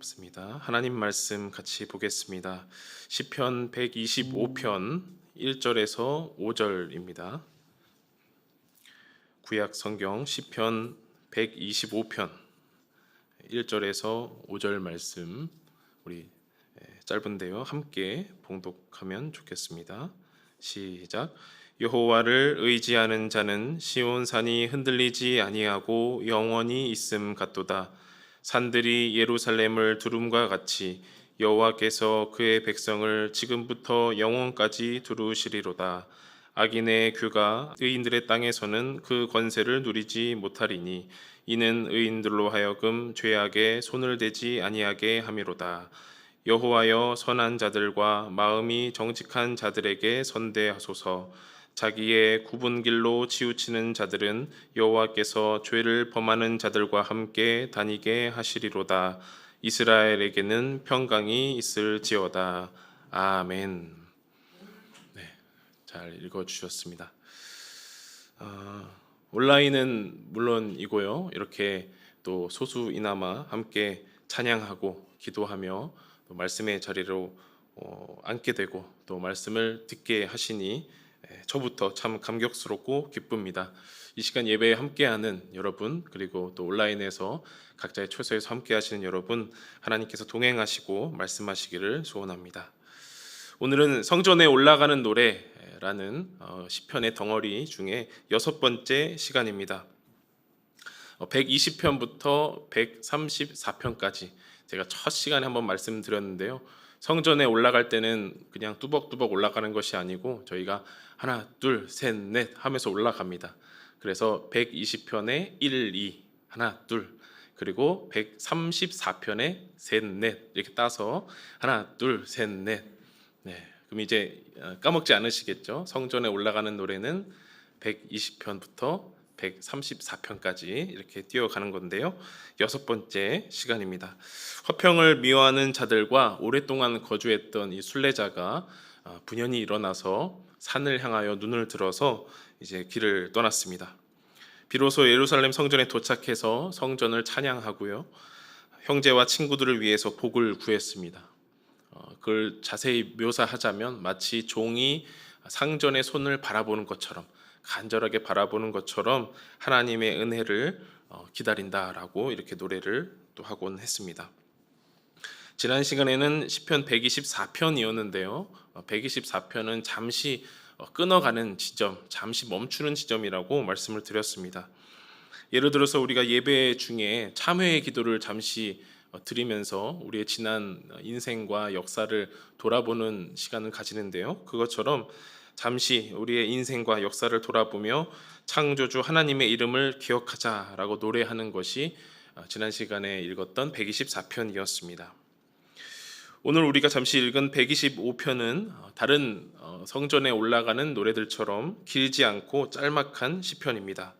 반갑습니다. 하나님 말씀 같이 보겠습니다. 시편 125편 1절에서 5절입니다. 구약 성경 시편 125편 1절에서 5절 말씀 우리 짧은데요. 함께 봉독하면 좋겠습니다. 시작. 여호와를 의지하는 자는 시온 산이 흔들리지 아니하고 영원히 있음 같도다. 산들이 예루살렘을 두름과 같이 여호와께서 그의 백성을 지금부터 영원까지 두루시리로다. 악인의 규가 의인들의 땅에서는 그 권세를 누리지 못하리니 이는 의인들로 하여금 죄악에 손을 대지 아니하게 함이로다. 여호와여, 선한 자들과 마음이 정직한 자들에게 선대하소서. 자기의 굽은 길로 치우치는 자들은 여호와께서 죄를 범하는 자들과 함께 다니게 하시리로다. 이스라엘에게는 평강이 있을지어다. 아멘. 네, 잘 읽어주셨습니다. 온라인은 물론이고요. 이렇게 또 소수이나마 함께 찬양하고 기도하며 또 말씀의 자리로 앉게 되고 또 말씀을 듣게 하시니 저부터 참 감격스럽고 기쁩니다. 이 시간 예배에 함께하는 여러분, 그리고 또 온라인에서 각자의 처소에서 함께하시는 여러분, 하나님께서 동행하시고 말씀하시기를 소원합니다. 오늘은 성전에 올라가는 노래라는 시편의 덩어리 중에 6번째 시간입니다. 120편부터 134편까지 제가 첫 시간에 한번 말씀드렸는데요. 성전에 올라갈 때는 그냥 뚜벅뚜벅 올라가는 것이 아니고 저희가 하나, 둘, 셋, 넷 하면서 올라갑니다. 그래서 120편에 1, 2, 하나, 둘, 그리고 134편에 셋, 넷 이렇게 따서 하나, 둘, 셋, 넷. 네, 그럼 이제 까먹지 않으시겠죠? 성전에 올라가는 노래는 120편부터 134편까지 이렇게 뛰어가는 건데요. 6번째 시간입니다. 화평을 미워하는 자들과 오랫동안 거주했던 이 순례자가 분연히 일어나서 산을 향하여 눈을 들어서 이제 길을 떠났습니다. 비로소 예루살렘 성전에 도착해서 성전을 찬양하고요. 형제와 친구들을 위해서 복을 구했습니다. 그걸 자세히 묘사하자면 마치 종이 상전의 손을 바라보는 것처럼, 간절하게 바라보는 것처럼 하나님의 은혜를 기다린다라고 이렇게 노래를 또 하곤 했습니다. 지난 시간에는 시편 124편이었는데요. 124편은 잠시 끊어가는 지점, 잠시 멈추는 지점이라고 말씀을 드렸습니다. 예를 들어서 우리가 예배 중에 참회의 기도를 잠시 드리면서 우리의 지난 인생과 역사를 돌아보는 시간을 가지는데요. 그것처럼 잠시 우리의 인생과 역사를 돌아보며 창조주 하나님의 이름을 기억하자라고 노래하는 것이 지난 시간에 읽었던 124편이었습니다. 오늘 우리가 잠시 읽은 125편은 다른 성전에 올라가는 노래들처럼 길지 않고 짤막한 시편입니다.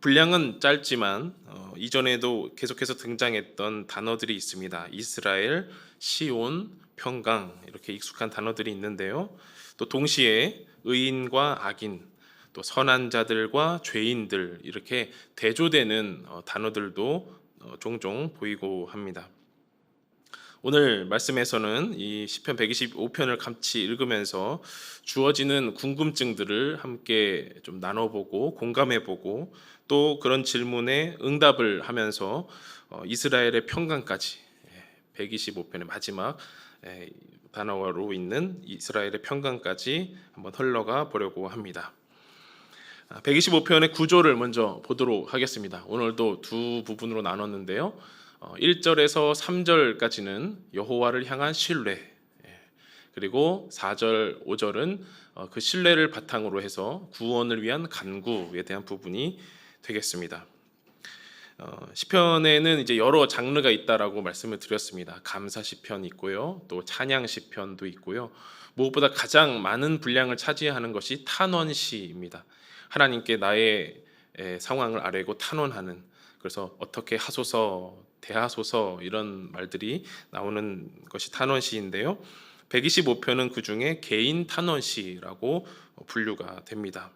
분량은 짧지만 이전에도 계속해서 등장했던 단어들이 있습니다. 이스라엘, 시온, 평강 이렇게 익숙한 단어들이 있는데요. 또 동시에 의인과 악인, 또 선한 자들과 죄인들 이렇게 대조되는 단어들도 종종 보이고 합니다. 오늘 말씀에서는 이 시편 125편을 같이 읽으면서 주어지는 궁금증들을 함께 좀 나눠보고 공감해보고 또 그런 질문에 응답을 하면서 이스라엘의 평강까지 125편의 마지막 단어로 있는 이스라엘의 평강까지 한번 흘러가 보려고 합니다. 125편의 구조를 먼저 보도록 하겠습니다. 오늘도 두 부분으로 나눴는데요. 1절에서 3절까지는 여호와를 향한 신뢰, 그리고 4절, 5절은 그 신뢰를 바탕으로 해서 구원을 위한 간구에 대한 부분이 되겠습니다. 시편에는 이제 여러 장르가 있다라고 말씀을 드렸습니다. 감사 시편 있고요, 또 찬양 시편도 있고요. 무엇보다 가장 많은 분량을 차지하는 것이 탄원시입니다. 하나님께 나의 상황을 아뢰고 탄원하는, 그래서 어떻게 하소서, 대하소서 이런 말들이 나오는 것이 탄원시인데요. 125편은 그 중에 개인 탄원시라고 분류가 됩니다.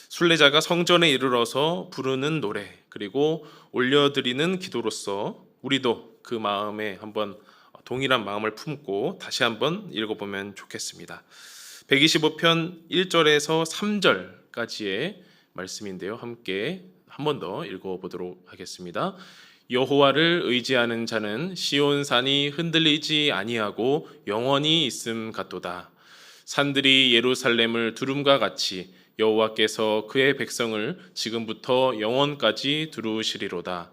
순례자가 성전에 이르러서 부르는 노래, 그리고 올려드리는 기도로서 우리도 그 마음에 한번 동일한 마음을 품고 다시 한번 읽어보면 좋겠습니다. 125편 1절에서 3절까지의 말씀인데요. 함께 한 번 더 읽어보도록 하겠습니다. 여호와를 의지하는 자는 시온산이 흔들리지 아니하고 영원히 있음 같도다. 산들이 예루살렘을 두름과 같이 여호와께서 그의 백성을 지금부터 영원까지 두루시리로다.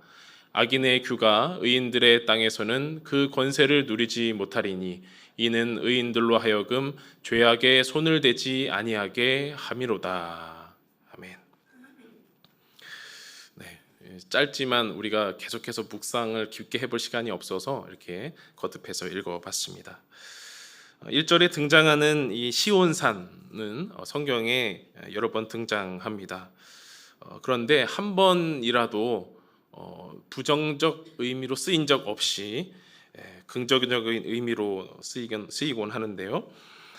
악인의 규가 의인들의 땅에서는 그 권세를 누리지 못하리니 이는 의인들로 하여금 죄악에 손을 대지 아니하게 함이로다. 아멘. 네, 짧지만 우리가 계속해서 묵상을 깊게 해볼 시간이 없어서 이렇게 거듭해서 읽어봤습니다. 1절에 등장하는 이 시온산은 성경에 여러 번 등장합니다. 그런데 한 번이라도 부정적 의미로 쓰인 적 없이 긍정적인 의미로 쓰이곤 하는데요.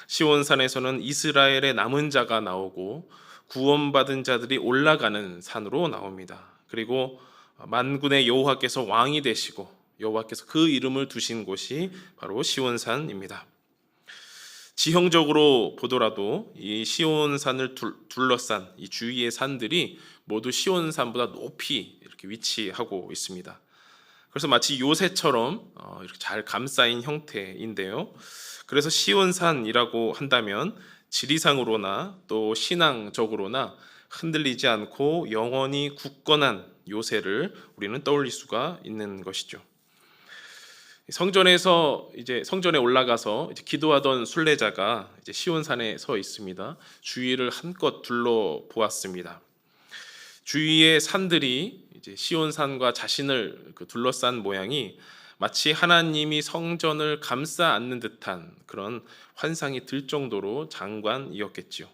시온산에서는 이스라엘의 남은 자가 나오고 구원받은 자들이 올라가는 산으로 나옵니다. 그리고 만군의 여호와께서 왕이 되시고 여호와께서 그 이름을 두신 곳이 바로 시온산입니다. 지형적으로 보더라도 이 시온산을 둘러싼 이 주위의 산들이 모두 시온산보다 높이 이렇게 위치하고 있습니다. 그래서 마치 요새처럼 이렇게 잘 감싸인 형태인데요. 그래서 시온산이라고 한다면 지리상으로나 또 신앙적으로나 흔들리지 않고 영원히 굳건한 요새를 우리는 떠올릴 수가 있는 것이죠. 성전에 올라가서 이제 기도하던 순례자가 이제 시온산에 서 있습니다. 주위를 한껏 둘러 보았습니다. 주위의 산들이 이제 시온산과 자신을 둘러싼 모양이 마치 하나님이 성전을 감싸 안는 듯한 그런 환상이 들 정도로 장관이었겠지요.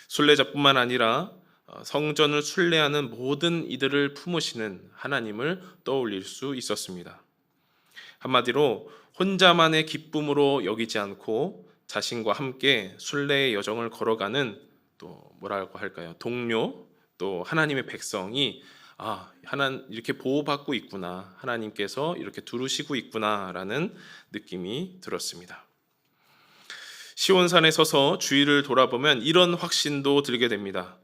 순례자뿐만 아니라 성전을 순례하는 모든 이들을 품으시는 하나님을 떠올릴 수 있었습니다. 한마디로 혼자만의 기쁨으로 여기지 않고 자신과 함께 순례의 여정을 걸어가는 또 뭐라고 할까요? 동료, 또 하나님의 백성이 이렇게 보호받고 있구나, 하나님께서 이렇게 두루시고 있구나라는 느낌이 들었습니다. 시온산에 서서 주위를 돌아보면 이런 확신도 들게 됩니다.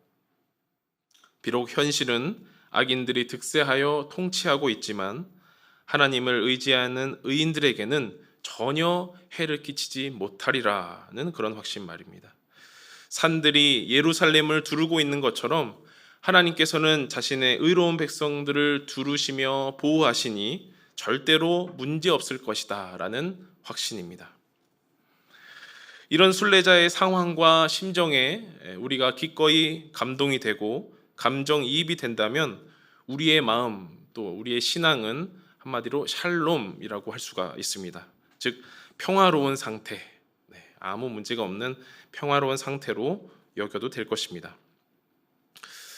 비록 현실은 악인들이 득세하여 통치하고 있지만 하나님을 의지하는 의인들에게는 전혀 해를 끼치지 못하리라는 그런 확신 말입니다. 산들이 예루살렘을 두르고 있는 것처럼 하나님께서는 자신의 의로운 백성들을 두루시며 보호하시니 절대로 문제 없을 것이다 라는 확신입니다. 이런 순례자의 상황과 심정에 우리가 기꺼이 감동이 되고 감정이입이 된다면 우리의 마음 또 우리의 신앙은 한마디로 샬롬이라고 할 수가 있습니다. 즉 평화로운 상태, 아무 문제가 없는 평화로운 상태로 여겨도 될 것입니다.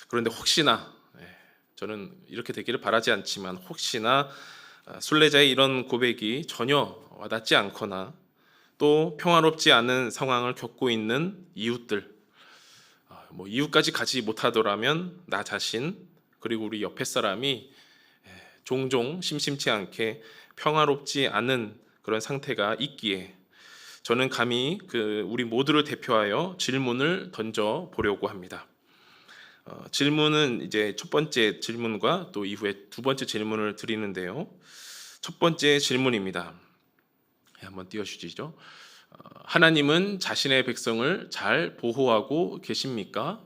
그런데 혹시나, 저는 이렇게 되기를 바라지 않지만 혹시나 순례자의 이런 고백이 전혀 와닿지 않거나 또 평화롭지 않은 상황을 겪고 있는 이웃들, 이웃까지 가지 못하더라면 나 자신 그리고 우리 옆에 사람이 종종 심심치 않게 평화롭지 않은 그런 상태가 있기에 저는 감히 우리 모두를 대표하여 질문을 던져 보려고 합니다. 질문은 이제 첫 번째 질문과 또 이후에 두 번째 질문을 드리는데요. 첫 번째 질문입니다. 한번 띄워주시죠. 하나님은 자신의 백성을 잘 보호하고 계십니까?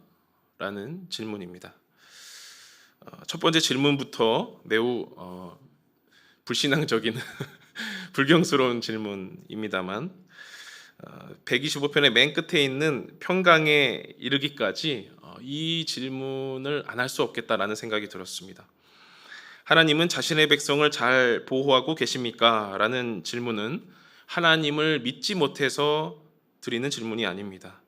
라는 질문입니다. 첫 번째 질문부터 매우 불신앙적인 불경스러운 질문입니다만 125편의 맨 끝에 있는 평강에 이르기까지 이 질문을 안 할 수 없겠다라는 생각이 들었습니다. 하나님은 자신의 백성을 잘 보호하고 계십니까? 라는 질문은 하나님을 믿지 못해서 드리는 질문이 아닙니다.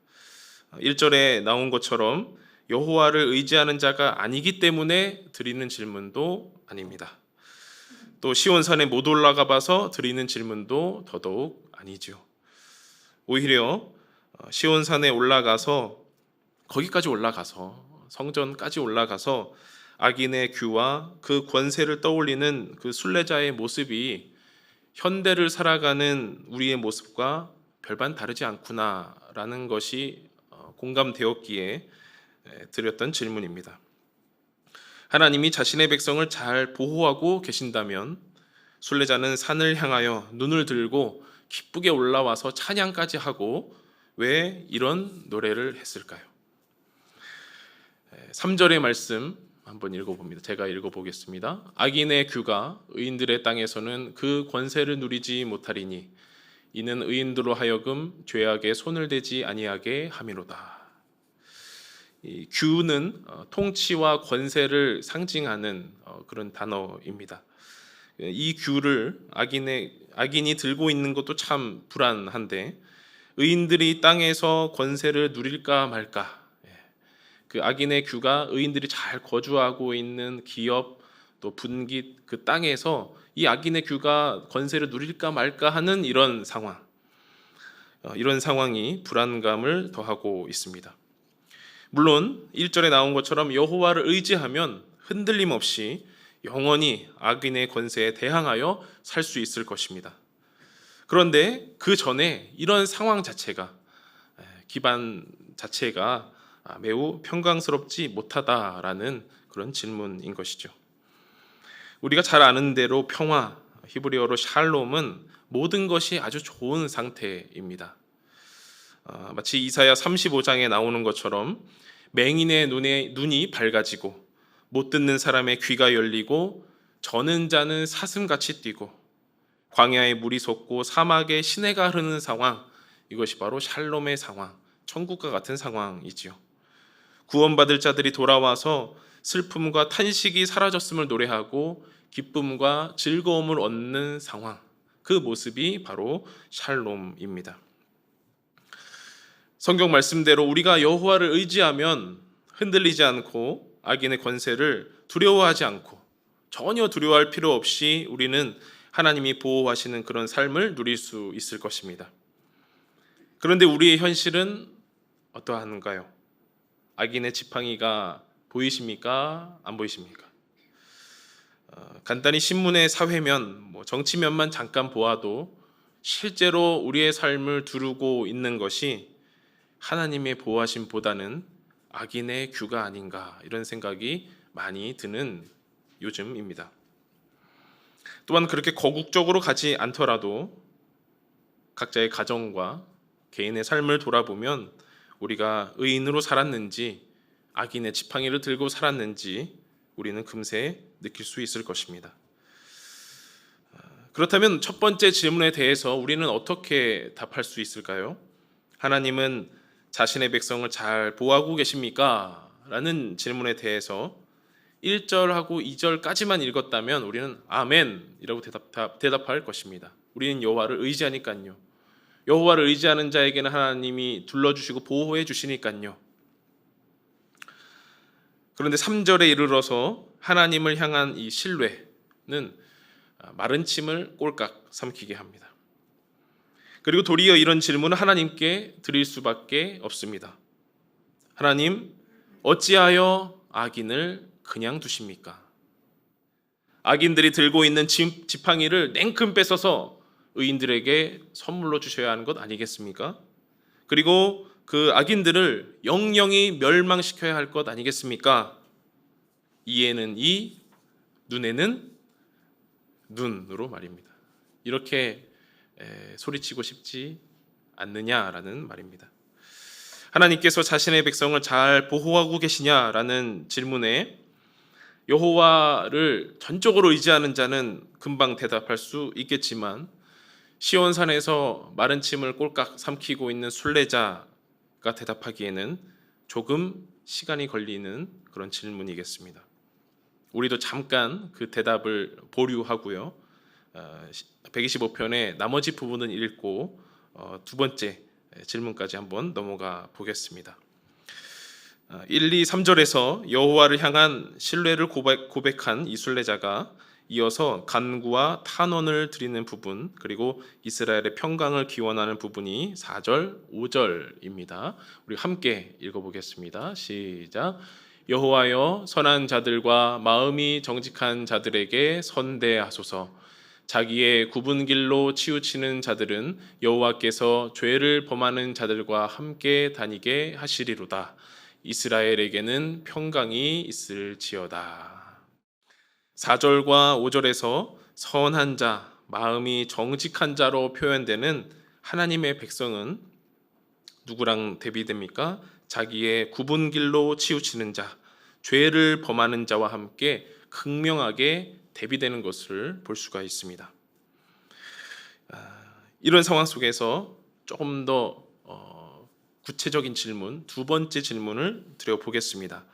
1절에 나온 것처럼 여호와를 의지하는 자가 아니기 때문에 드리는 질문도 아닙니다. 또 시온산에 못 올라가 봐서 드리는 질문도 더더욱 아니죠. 오히려 시온산에 올라가서 거기까지 올라가서 성전까지 올라가서 악인의 규와 그 권세를 떠올리는 그 순례자의 모습이 현대를 살아가는 우리의 모습과 별반 다르지 않구나라는 것이 공감되었기에 드렸던 질문입니다. 하나님이 자신의 백성을 잘 보호하고 계신다면 순례자는 산을 향하여 눈을 들고 기쁘게 올라와서 찬양까지 하고 왜 이런 노래를 했을까요? 3절의 말씀 한번 읽어봅니다. 제가 읽어보겠습니다. 악인의 규가 의인들의 땅에서는 그 권세를 누리지 못하리니 이는 의인들로 하여금 죄악에 손을 대지 아니하게 함이로다. 이 규는 통치와 권세를 상징하는 그런 단어입니다. 이 규를 악인이 들고 있는 것도 참 불안한데 의인들이 땅에서 권세를 누릴까 말까, 그 악인의 규가 의인들이 잘 거주하고 있는 기업 또 분깃 그 땅에서 이 악인의 규가 권세를 누릴까 말까 하는 이런 상황이 불안감을 더하고 있습니다. 물론 1절에 나온 것처럼 여호와를 의지하면 흔들림 없이 영원히 악인의 권세에 대항하여 살 수 있을 것입니다. 그런데 그 전에 이런 상황 자체가, 기반 자체가 매우 평강스럽지 못하다라는 그런 질문인 것이죠. 우리가 잘 아는 대로 평화, 히브리어로 샬롬은 모든 것이 아주 좋은 상태입니다. 마치 이사야 35장에 나오는 것처럼 맹인의 눈이 밝아지고 못 듣는 사람의 귀가 열리고 저는 자는 사슴같이 뛰고 광야에 물이 솟고 사막에 시내가 흐르는 상황, 이것이 바로 샬롬의 상황, 천국과 같은 상황이지요. 구원받을 자들이 돌아와서 슬픔과 탄식이 사라졌음을 노래하고 기쁨과 즐거움을 얻는 상황, 그 모습이 바로 샬롬입니다. 성경 말씀대로 우리가 여호와를 의지하면 흔들리지 않고 악인의 권세를 두려워하지 않고 전혀 두려워할 필요 없이 우리는 하나님이 보호하시는 그런 삶을 누릴 수 있을 것입니다. 그런데 우리의 현실은 어떠한가요? 악인의 지팡이가 보이십니까? 안 보이십니까? 간단히 신문의 사회면, 정치면만 잠깐 보아도 실제로 우리의 삶을 두르고 있는 것이 하나님의 보호하심보다는 악인의 규가 아닌가, 이런 생각이 많이 드는 요즘입니다. 또한 그렇게 거국적으로 가지 않더라도 각자의 가정과 개인의 삶을 돌아보면 우리가 의인으로 살았는지 악인의 지팡이를 들고 살았는지 우리는 금세 느낄 수 있을 것입니다. 그렇다면 첫 번째 질문에 대해서 우리는 어떻게 답할 수 있을까요? 하나님은 자신의 백성을 잘 보호하고 계십니까? 라는 질문에 대해서 1절하고 2절까지만 읽었다면 우리는 아멘이라고 대답할 것입니다. 우리는 여호와를 의지하니까요. 여호와를 의지하는 자에게는 하나님이 둘러주시고 보호해 주시니까요. 그런데 3절에 이르러서 하나님을 향한 이 신뢰는 마른 침을 꼴깍 삼키게 합니다. 그리고 도리어 이런 질문을 하나님께 드릴 수밖에 없습니다. 하나님, 어찌하여 악인을 그냥 두십니까? 악인들이 들고 있는 지팡이를 냉큼 뺏어서 의인들에게 선물로 주셔야 하는 것 아니겠습니까? 그리고 그 악인들을 영영이 멸망시켜야 할 것 아니겠습니까? 이에는 이, 눈에는 눈으로 말입니다. 이렇게 소리치고 싶지 않느냐라는 말입니다. 하나님께서 자신의 백성을 잘 보호하고 계시냐라는 질문에 여호와를 전적으로 의지하는 자는 금방 대답할 수 있겠지만 시온산에서 마른 침을 꼴깍 삼키고 있는 순례자가 대답하기에는 조금 시간이 걸리는 그런 질문이겠습니다. 우리도 잠깐 그 대답을 보류하고요. 125편의 나머지 부분은 읽고 두 번째 질문까지 한번 넘어가 보겠습니다. 1, 2, 3절에서 여호와를 향한 신뢰를 고백한 이 순례자가 이어서 간구와 탄원을 드리는 부분, 그리고 이스라엘의 평강을 기원하는 부분이 4절, 5절입니다. 우리 함께 읽어보겠습니다. 시작. 여호와여, 선한 자들과 마음이 정직한 자들에게 선대하소서. 자기의 굽은 길로 치우치는 자들은 여호와께서 죄를 범하는 자들과 함께 다니게 하시리로다. 이스라엘에게는 평강이 있을지어다. 4절과 5절에서 선한 자, 마음이 정직한 자로 표현되는 하나님의 백성은 누구랑 대비됩니까? 자기의 굽은 길로 치우치는 자, 죄를 범하는 자와 함께 극명하게 대비되는 것을 볼 수가 있습니다. 이런 상황 속에서 조금 더 구체적인 질문, 두 번째 질문을 드려보겠습니다.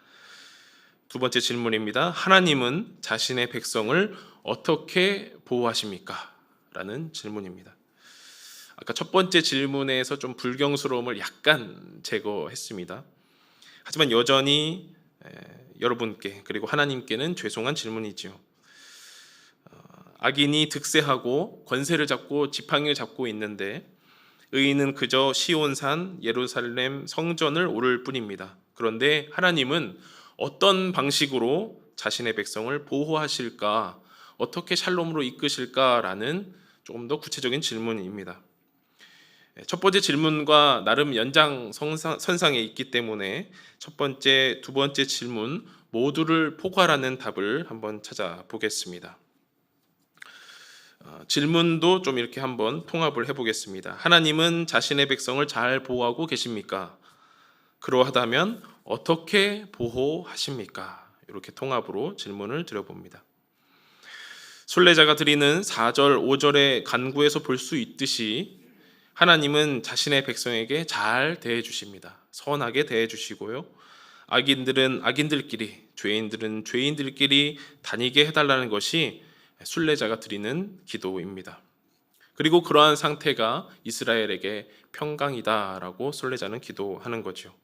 두 번째 질문입니다. 하나님은 자신의 백성을 어떻게 보호하십니까? 라는 질문입니다. 아까 첫 번째 질문에서 좀 불경스러움을 약간 제거했습니다. 하지만 여전히 여러분께 그리고 하나님께는 죄송한 질문이지요. 악인이 득세하고 권세를 잡고 지팡이를 잡고 있는데 의인은 그저 시온산 예루살렘 성전을 오를 뿐입니다. 그런데 하나님은 어떤 방식으로 자신의 백성을 보호하실까, 어떻게 샬롬으로 이끄실까라는 조금 더 구체적인 질문입니다. 첫 번째 질문과 나름 연장선상에 있기 때문에 첫 번째, 두 번째 질문 모두를 포괄하는 답을 한번 찾아보겠습니다. 질문도 좀 이렇게 한번 통합을 해보겠습니다. 하나님은 자신의 백성을 잘 보호하고 계십니까? 그러하다면 어떻게 보호하십니까? 이렇게 통합으로 질문을 드려봅니다. 순례자가 드리는 4절, 5절의 간구에서 볼 수 있듯이 하나님은 자신의 백성에게 잘 대해 주십니다. 선하게 대해 주시고요. 악인들은 악인들끼리, 죄인들은 죄인들끼리 다니게 해달라는 것이 순례자가 드리는 기도입니다. 그리고 그러한 상태가 이스라엘에게 평강이다라고 순례자는 기도하는 거죠.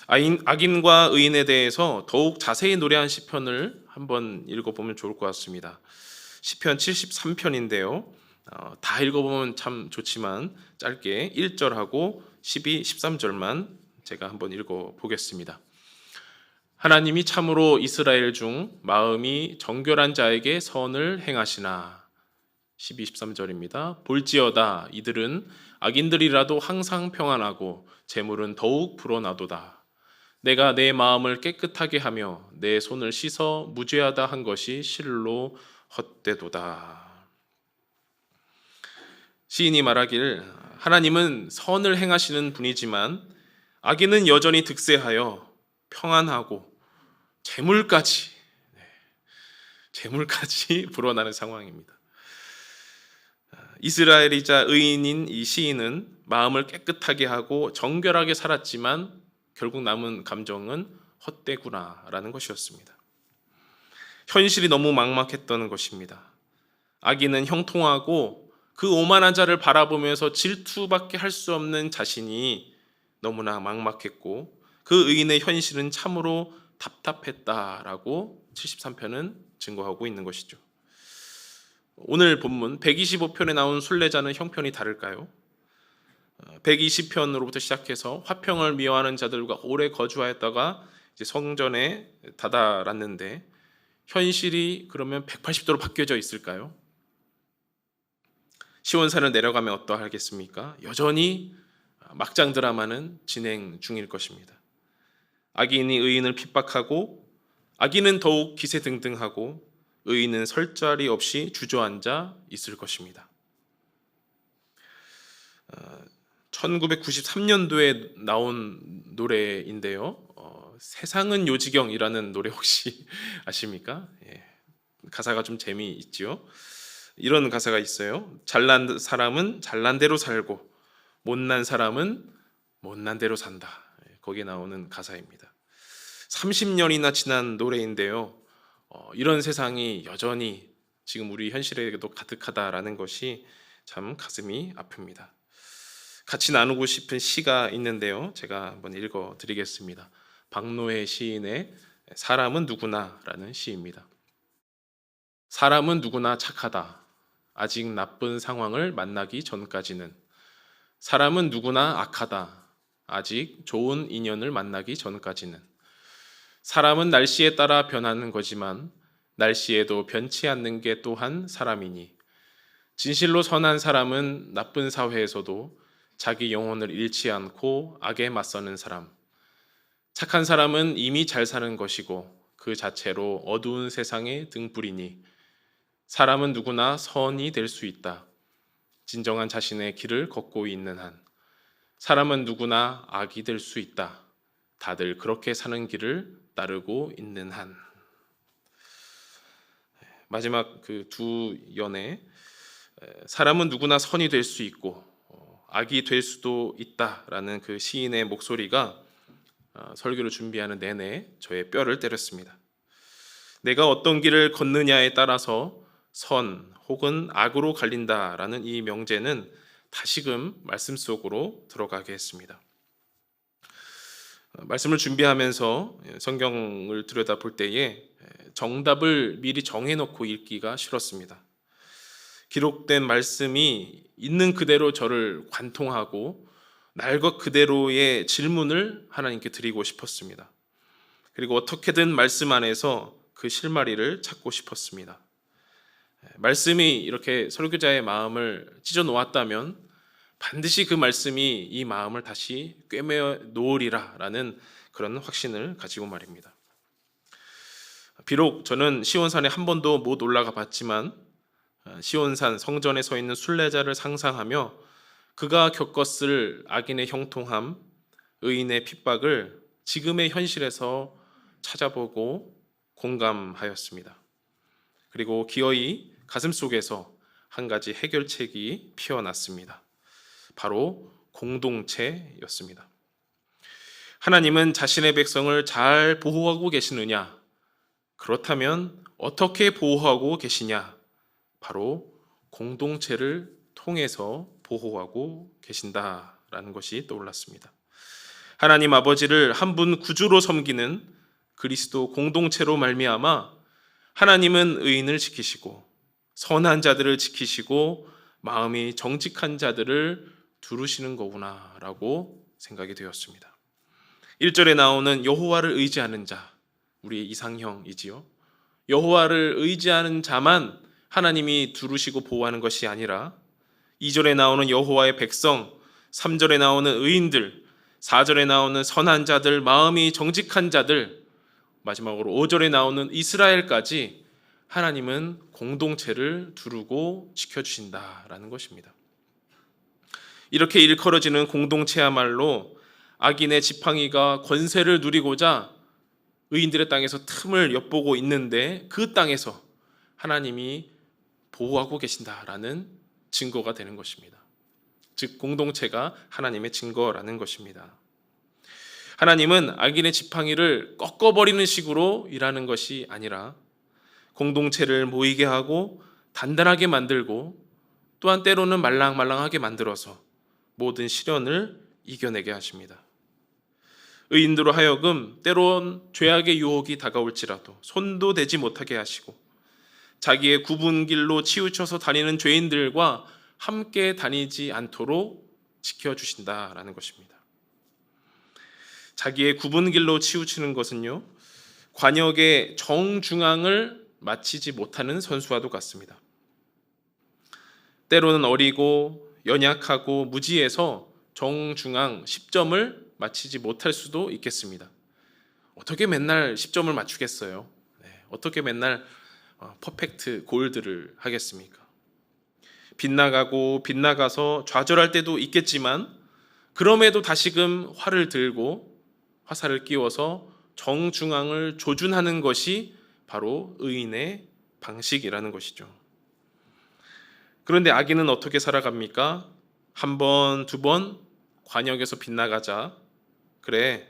악인과 의인에 대해서 더욱 자세히 노래한 시편을 한번 읽어보면 좋을 것 같습니다. 시편 73편인데요. 다 읽어보면 참 좋지만 짧게 1절하고 12, 13절만 제가 한번 읽어보겠습니다. 하나님이 참으로 이스라엘 중 마음이 정결한 자에게 선을 행하시나. 12, 13절입니다. 볼지어다 이들은 악인들이라도 항상 평안하고 재물은 더욱 불어나도다. 내가 내 마음을 깨끗하게 하며 내 손을 씻어 무죄하다 한 것이 실로 헛되도다. 시인이 말하길 하나님은 선을 행하시는 분이지만 악인은 여전히 득세하여 평안하고 재물까지 불어나는 상황입니다. 이스라엘이자 의인인 이 시인은 마음을 깨끗하게 하고 정결하게 살았지만 결국 남은 감정은 헛되구나라는 것이었습니다. 현실이 너무 막막했던 것입니다. 악인은 형통하고 그 오만한 자를 바라보면서 질투밖에 할 수 없는 자신이 너무나 막막했고 그 의인의 현실은 참으로 답답했다라고 73편은 증거하고 있는 것이죠. 오늘 본문 125편에 나온 순례자는 형편이 다를까요? 120편으로부터 시작해서 화평을 미워하는 자들과 오래 거주하였다가 이제 성전에 다다랐는데 현실이 그러면 180도로 바뀌어져 있을까요? 시온산을 내려가면 어떠하겠습니까? 여전히 막장 드라마는 진행 중일 것입니다. 악인이 의인을 핍박하고 악인은 더욱 기세등등하고 의인은 설 자리 없이 주저앉아 있을 것입니다. 1993년도에 나온 노래인데요. 세상은 요지경이라는 노래 혹시 아십니까? 예, 가사가 좀 재미있죠. 이런 가사가 있어요. 잘난 사람은 잘난 대로 살고 못난 사람은 못난 대로 산다. 거기에 나오는 가사입니다. 30년이나 지난 노래인데요. 이런 세상이 여전히 지금 우리 현실에도 가득하다라는 것이 참 가슴이 아픕니다. 같이 나누고 싶은 시가 있는데요. 제가 한번 읽어드리겠습니다. 박노해 시인의 사람은 누구나라는 시입니다. 사람은 누구나 착하다. 아직 나쁜 상황을 만나기 전까지는. 사람은 누구나 악하다. 아직 좋은 인연을 만나기 전까지는. 사람은 날씨에 따라 변하는 거지만 날씨에도 변치 않는 게 또한 사람이니 진실로 선한 사람은 나쁜 사회에서도 자기 영혼을 잃지 않고 악에 맞서는 사람, 착한 사람은 이미 잘 사는 것이고 그 자체로 어두운 세상의 등불이니 사람은 누구나 선이 될 수 있다. 진정한 자신의 길을 걷고 있는 한 사람은 누구나 악이 될 수 있다. 다들 그렇게 사는 길을 따르고 있는 한. 마지막 그 두 연에 사람은 누구나 선이 될 수 있고 악이 될 수도 있다라는 그 시인의 목소리가 설교를 준비하는 내내 저의 뼈를 때렸습니다. 내가 어떤 길을 걷느냐에 따라서 선 혹은 악으로 갈린다라는 이 명제는 다시금 말씀 속으로 들어가게 했습니다. 말씀을 준비하면서 성경을 들여다볼 때에 정답을 미리 정해놓고 읽기가 싫었습니다. 기록된 말씀이 있는 그대로 저를 관통하고 날 것 그대로의 질문을 하나님께 드리고 싶었습니다. 그리고 어떻게든 말씀 안에서 그 실마리를 찾고 싶었습니다. 말씀이 이렇게 설교자의 마음을 찢어 놓았다면 반드시 그 말씀이 이 마음을 다시 꿰매어 놓으리라 라는 그런 확신을 가지고 말입니다. 비록 저는 시온산에 한 번도 못 올라가 봤지만 시온산 성전에 서 있는 순례자를 상상하며 그가 겪었을 악인의 형통함, 의인의 핍박을 지금의 현실에서 찾아보고 공감하였습니다. 그리고 기어이 가슴속에서 한 가지 해결책이 피어났습니다. 바로 공동체였습니다. 하나님은 자신의 백성을 잘 보호하고 계시느냐? 그렇다면 어떻게 보호하고 계시냐? 바로 공동체를 통해서 보호하고 계신다라는 것이 떠올랐습니다. 하나님 아버지를 한 분 구주로 섬기는 그리스도 공동체로 말미암아 하나님은 의인을 지키시고 선한 자들을 지키시고 마음이 정직한 자들을 두르시는 거구나라고 생각이 되었습니다. 1절에 나오는 여호와를 의지하는 자, 우리 이상형이지요. 여호와를 의지하는 자만 하나님이 두르시고 보호하는 것이 아니라 2절에 나오는 여호와의 백성, 3절에 나오는 의인들, 4절에 나오는 선한 자들, 마음이 정직한 자들, 마지막으로 5절에 나오는 이스라엘까지 하나님은 공동체를 두르고 지켜주신다라는 것입니다. 이렇게 일컬어지는 공동체야말로 악인의 지팡이가 권세를 누리고자 의인들의 땅에서 틈을 엿보고 있는데 그 땅에서 하나님이 보호하고 계신다라는 증거가 되는 것입니다. 즉 공동체가 하나님의 증거라는 것입니다. 하나님은 악인의 지팡이를 꺾어버리는 식으로 일하는 것이 아니라 공동체를 모이게 하고 단단하게 만들고 또한 때로는 말랑말랑하게 만들어서 모든 시련을 이겨내게 하십니다. 의인들로 하여금 때론 죄악의 유혹이 다가올지라도 손도 대지 못하게 하시고 자기의 굽은 길로 치우쳐서 다니는 죄인들과 함께 다니지 않도록 지켜주신다라는 것입니다. 자기의 굽은 길로 치우치는 것은요, 관역의 정중앙을 마치지 못하는 선수와도 같습니다. 때로는 어리고 연약하고 무지해서 정중앙 10점을 마치지 못할 수도 있겠습니다. 어떻게 맨날 10점을 맞추겠어요? 어떻게 맨날 퍼펙트 골드를 하겠습니까? 빗나가고 빗나가서 좌절할 때도 있겠지만 그럼에도 다시금 활을 들고 화살을 끼워서 정중앙을 조준하는 것이 바로 의인의 방식이라는 것이죠. 그런데 악인은 어떻게 살아갑니까? 한 번, 두 번 관역에서 빗나가자. 그래,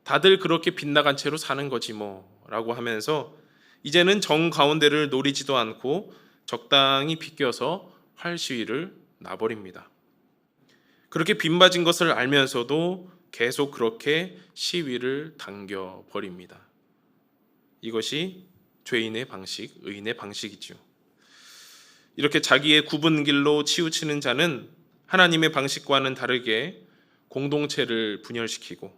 다들 그렇게 빗나간 채로 사는 거지 뭐 라고 하면서 이제는 정 가운데를 노리지도 않고 적당히 비껴서 활 시위를 놔버립니다. 그렇게 빗맞은 것을 알면서도 계속 그렇게 시위를 당겨버립니다. 이것이 죄인의 방식, 의인의 방식이죠. 이렇게 자기의 굽은 길로 치우치는 자는 하나님의 방식과는 다르게 공동체를 분열시키고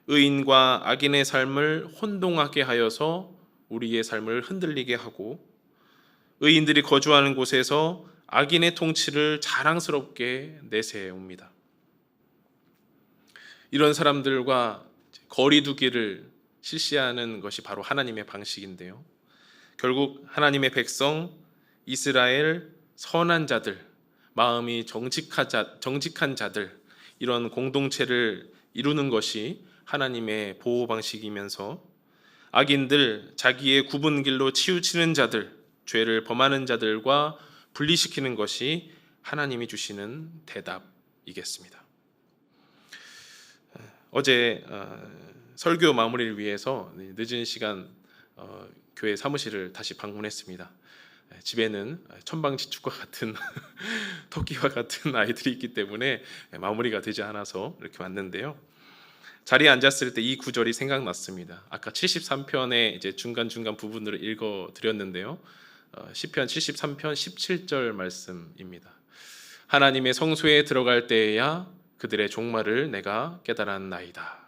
의인과 악인의 삶을 혼동하게 하여서 우리의 삶을 흔들리게 하고, 의인들이 거주하는 곳에서 악인의 통치를 자랑스럽게 내세웁니다. 이런 사람들과 거리두기를 실시하는 것이 바로 하나님의 방식인데요. 결국 하나님의 백성 이스라엘 선한 자들, 마음이 정직한 자들, 이런 공동체를 이루는 것이 하나님의 보호 방식이면서, 악인들, 자기의 굽은 길로 치우치는 자들, 죄를 범하는 자들과 분리시키는 것이 하나님이 주시는 대답이겠습니다. 어제 설교 마무리를 위해서 늦은 시간 교회 사무실을 다시 방문했습니다. 집에는 천방지축과 같은 토끼와 같은 아이들이 있기 때문에 마무리가 되지 않아서 이렇게 왔는데요. 자리에 앉았을 때 이 구절이 생각났습니다. 아까 73편의 이제 중간중간 부분을 읽어 드렸는데요. 시편 73편 17절 말씀입니다. 하나님의 성소에 들어갈 때에야 그들의 종말을 내가 깨달았나이다.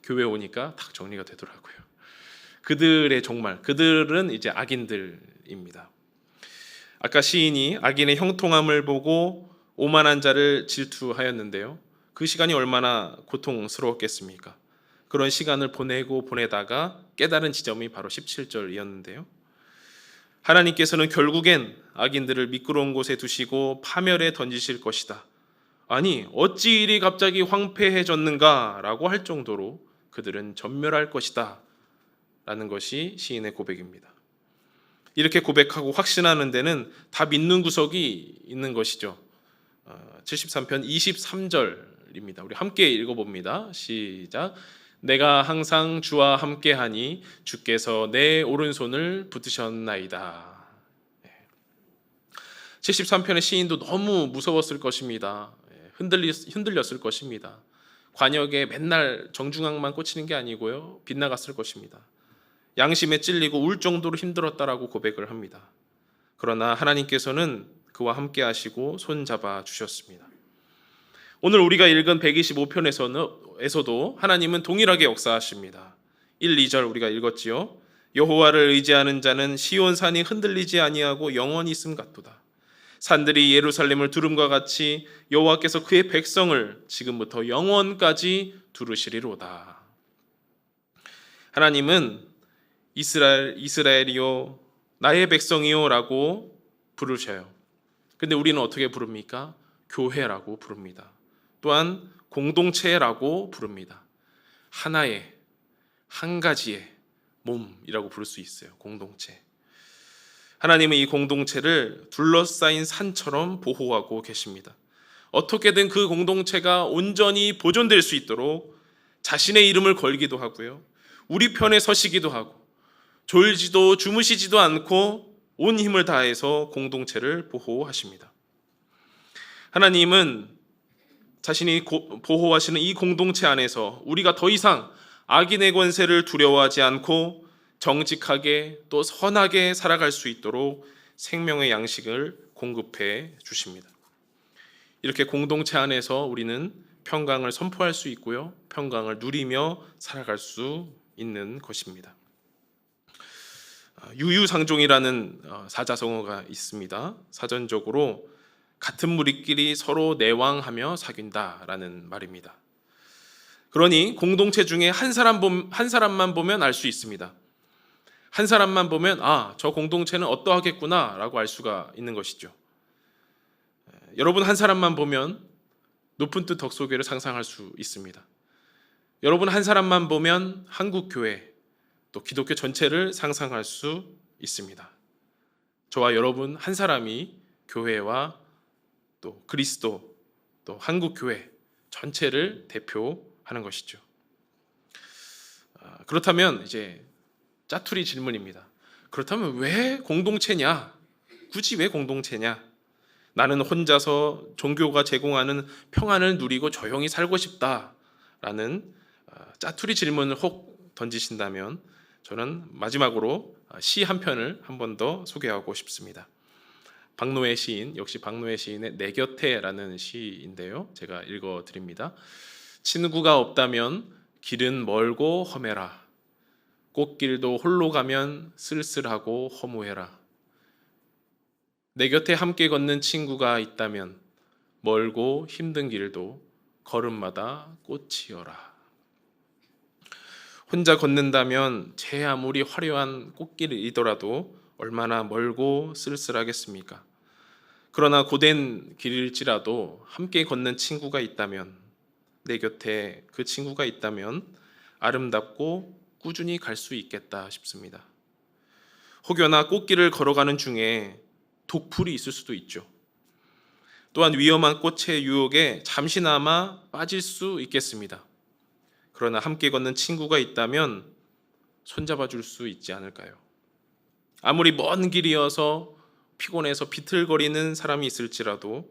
교회 오니까 딱 정리가 되더라고요. 그들의 종말, 그들은 이제 악인들입니다. 아까 시인이 악인의 형통함을 보고 오만한 자를 질투하였는데요. 그 시간이 얼마나 고통스러웠겠습니까? 그런 시간을 보내다가 깨달은 지점이 바로 17절이었는데요. 하나님께서는 결국엔 악인들을 미끄러운 곳에 두시고 파멸에 던지실 것이다. 아니, 어찌 이리 갑자기 황폐해졌는가 라고 할 정도로 그들은 전멸할 것이다 라는 것이 시인의 고백입니다. 이렇게 고백하고 확신하는 데는 다 믿는 구석이 있는 것이죠. 73편 23절입니다. 우리 함께 읽어봅니다. 시작. 내가 항상 주와 함께하니 주께서 내 오른손을 붙드셨나이다. 73편의 시인도 너무 무서웠을 것입니다. 흔들렸을 것입니다. 관역에 맨날 정중앙만 꽂히는 게 아니고요, 빗나갔을 것입니다. 양심에 찔리고 울 정도로 힘들었다라고 고백을 합니다. 그러나 하나님께서는 그와 함께 하시고 손잡아 주셨습니다. 오늘 우리가 읽은 125편에서도 하나님은 동일하게 역사하십니다. 1, 2절 우리가 읽었지요. 여호와를 의지하는 자는 시온 산이 흔들리지 아니하고 영원히 있음 같도다. 산들이 예루살렘을 두름과 같이 여호와께서 그의 백성을 지금부터 영원까지 두르시리로다. 하나님은 이스라엘이요 나의 백성이요 라고 부르셔요. 근데 우리는 어떻게 부릅니까? 교회라고 부릅니다. 또한 공동체라고 부릅니다. 하나의, 한 가지의 몸이라고 부를 수 있어요. 공동체. 하나님은 이 공동체를 둘러싸인 산처럼 보호하고 계십니다. 어떻게든 그 공동체가 온전히 보존될 수 있도록 자신의 이름을 걸기도 하고요, 우리 편에 서시기도 하고, 졸지도 주무시지도 않고 온 힘을 다해서 공동체를 보호하십니다. 하나님은 자신이 보호하시는 이 공동체 안에서 우리가 더 이상 악인의 권세를 두려워하지 않고 정직하게 또 선하게 살아갈 수 있도록 생명의 양식을 공급해 주십니다. 이렇게 공동체 안에서 우리는 평강을 선포할 수 있고요, 평강을 누리며 살아갈 수 있는 것입니다. 유유상종이라는 사자성어가 있습니다. 사전적으로 같은 무리끼리 서로 내왕하며 사귄다라는 말입니다. 그러니 공동체 중에 한 사람만 보면 알 수 있습니다. 한 사람만 보면 저 공동체는 어떠하겠구나 라고 알 수가 있는 것이죠. 여러분 한 사람만 보면 높은 뜻 덕소교회를 상상할 수 있습니다. 여러분 한 사람만 보면 한국교회 또 기독교 전체를 상상할 수 있습니다. 저와 여러분 한 사람이 교회와 또 그리스도 또 한국교회 전체를 대표하는 것이죠. 그렇다면 이제 짜투리 질문입니다. 그렇다면 왜 공동체냐? 굳이 왜 공동체냐? 나는 혼자서 종교가 제공하는 평안을 누리고 조용히 살고 싶다라는 짜투리 질문을 혹 던지신다면 저는 마지막으로 시 한 편을 한 번 더 소개하고 싶습니다. 박노해 시인, 역시 박노해 시인의 내 곁에라는 시인데요, 제가 읽어드립니다. 친구가 없다면 길은 멀고 험해라. 꽃길도 홀로 가면 쓸쓸하고 허무해라. 내 곁에 함께 걷는 친구가 있다면 멀고 힘든 길도 걸음마다 꽃이여라. 혼자 걷는다면 제 아무리 화려한 꽃길이더라도 얼마나 멀고 쓸쓸하겠습니까? 그러나 고된 길일지라도 함께 걷는 친구가 있다면, 내 곁에 그 친구가 있다면 아름답고 꾸준히 갈 수 있겠다 싶습니다. 혹여나 꽃길을 걸어가는 중에 독풀이 있을 수도 있죠. 또한 위험한 꽃의 유혹에 잠시나마 빠질 수 있겠습니다. 그러나 함께 걷는 친구가 있다면 손잡아 줄 수 있지 않을까요? 아무리 먼 길이어서 피곤해서 비틀거리는 사람이 있을지라도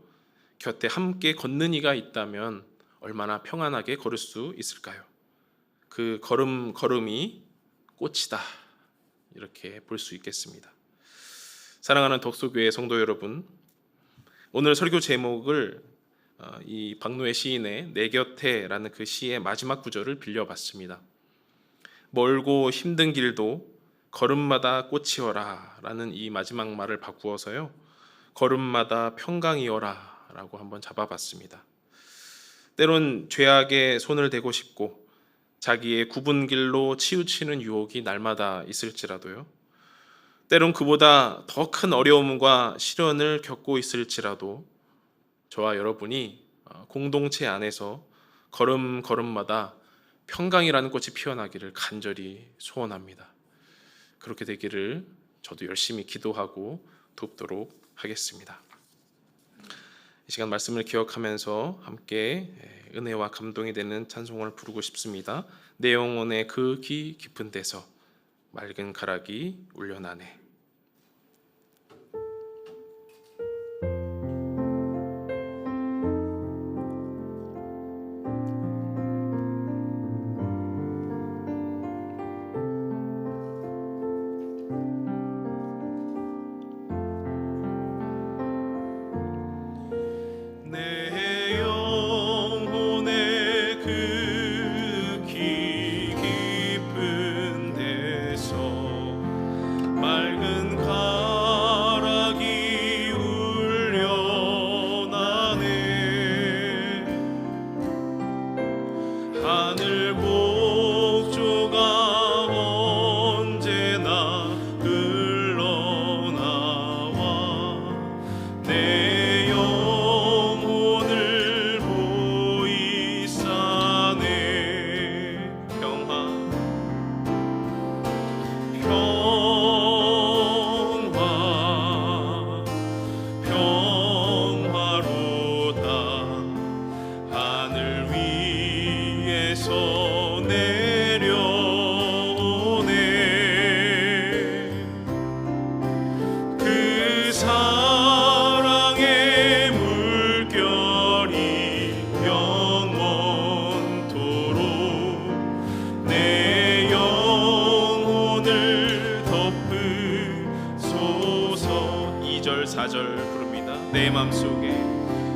곁에 함께 걷는 이가 있다면 얼마나 평안하게 걸을 수 있을까요? 그 걸음이 꽃이다, 이렇게 볼 수 있겠습니다. 사랑하는 덕소교회 성도 여러분, 오늘 설교 제목을 이 박노해 시인의 내 곁에라는 그 시의 마지막 구절을 빌려봤습니다. 멀고 힘든 길도 걸음마다 꽃이어라 라는 이 마지막 말을 바꾸어서요, 걸음마다 평강이어라 라고 한번 잡아봤습니다. 때론 죄악에 손을 대고 싶고 자기의 굽은 길로 치우치는 유혹이 날마다 있을지라도요, 때론 그보다 더 큰 어려움과 시련을 겪고 있을지라도 저와 여러분이 공동체 안에서 걸음마다 평강이라는 꽃이 피어나기를 간절히 소원합니다. 그렇게 되기를 저도 열심히 기도하고 돕도록 하겠습니다. 이 시간 말씀을 기억하면서 함께 은혜와 감동이 되는 찬송을 부르고 싶습니다. 내 영혼의 그 깊은 데서 맑은 가락이 울려나네.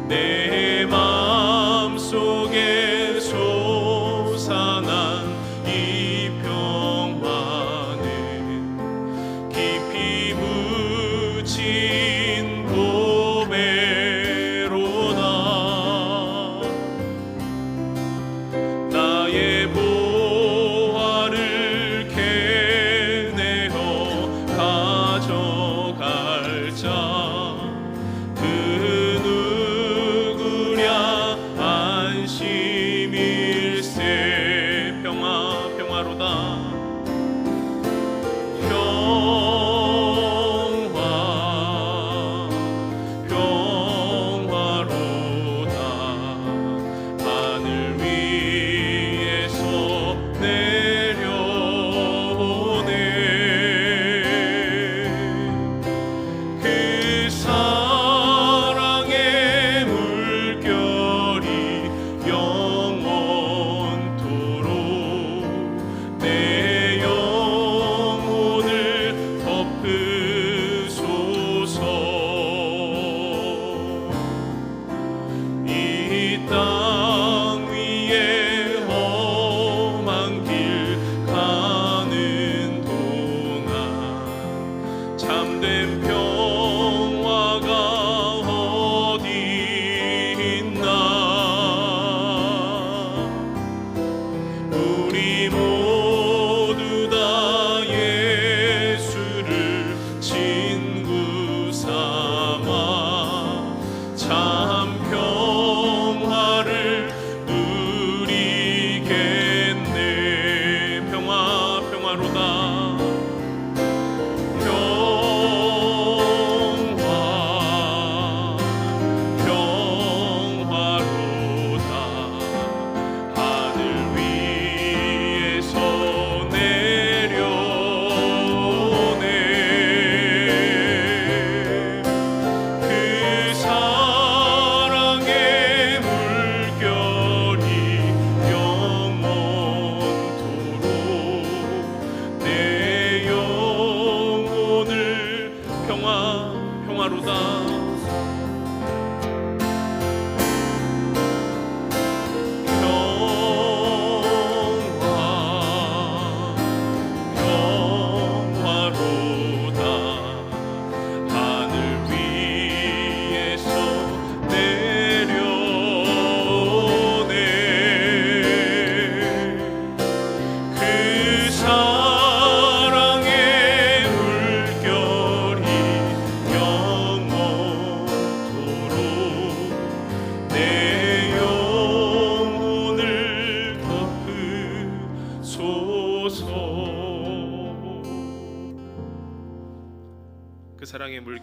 내 맘속에 솟아난 이 평화는 깊이 묻힌 보배로다. 나의 보화를 캐내어 가져갈 자 그 누구랴 안심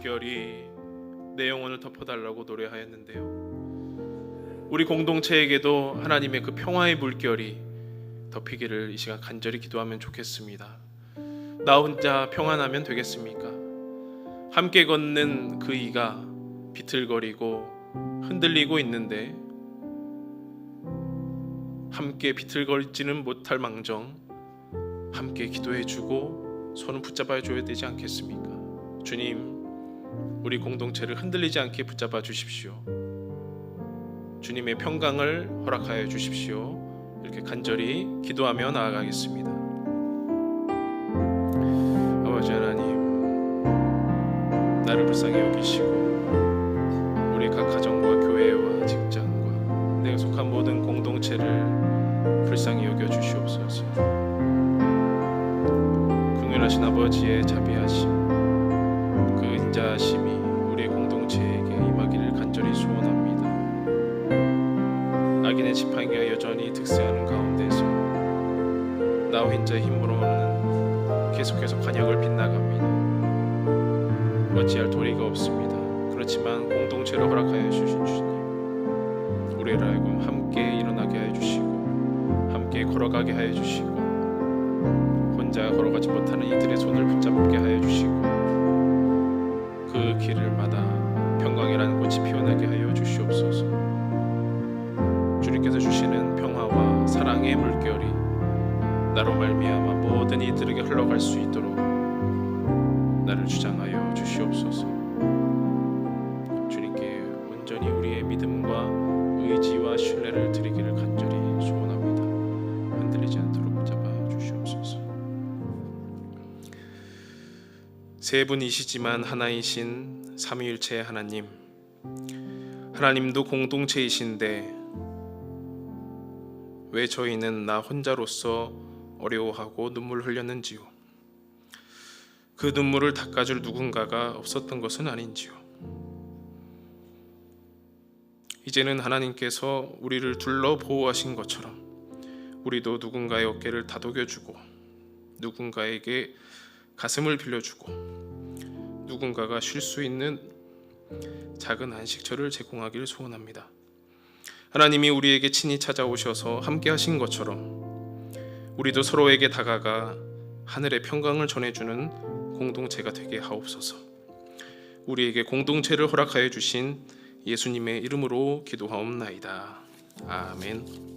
물결이 내 영혼을 덮어달라고 노래하였는데요. 우리 공동체에게도 하나님의 그 평화의 물결이 덮이기를 이 시간 간절히 기도하면 좋겠습니다. 나 혼자 평안하면 되겠습니까? 함께 걷는 그 이가 비틀거리고 흔들리고 있는데 함께 비틀거리지는 못할 망정 함께 기도해주고 손을 붙잡아 줘야 되지 않겠습니까? 주님, 우리 공동체를 흔들리지 않게 붙잡아 주십시오. 주님의 평강을 허락하여 주십시오. 이렇게 간절히 기도하며 나아가겠습니다. 아버지 하나님, 나를 불쌍히 여기시고 우리 각 가정과 교회와 직장과 내가 속한 모든 공동체를 불쌍히 여겨 주시옵소서. 긍휼하신 아버지의 자비하심, 그 인자하심이 우리의 공동체에게 임하기를 간절히 소원합니다. 악인의 지팡이가 여전히 득세하는 가운데서 나 혼자의 힘으로는 계속해서 관역을 빗나갑니다. 어찌할 도리가 없습니다. 그렇지만 공동체를 허락하여 주신 주님, 우리를 하여금 함께 일어나게 하여 주시고 함께 걸어가게 하여 주시고 혼자 걸어가지 못하는 이들의 손을 붙잡게 하여 주시고 그 길을마다 평강이라는 꽃이 피어나게 하여 주시옵소서. 주님께서 주시는 평화와 사랑의 물결이 나로 말미암아 모든 이들에게 흘러갈 수 있도록 나를 주장하여 주시옵소서. 주님께 온전히 우리의 믿음과 의지와 신뢰를 드리기를 간절히 소원합니다. 흔들리지 않도록 붙잡아 주시옵소서. 세 분이시지만 하나이신 삼위일체의 하나님, 하나님도 공동체이신데 왜 저희는 나 혼자로서 어려워하고 눈물 흘렸는지요? 그 눈물을 닦아줄 누군가가 없었던 것은 아닌지요? 이제는 하나님께서 우리를 둘러 보호하신 것처럼 우리도 누군가의 어깨를 다독여주고 누군가에게 가슴을 빌려주고 누군가가 쉴 수 있는 작은 안식처를 제공하기를 소원합니다. 하나님이 우리에게 친히 찾아오셔서 함께 하신 것처럼 우리도 서로에게 다가가 하늘의 평강을 전해주는 공동체가 되게 하옵소서. 우리에게 공동체를 허락하여 주신 예수님의 이름으로 기도하옵나이다. 아멘.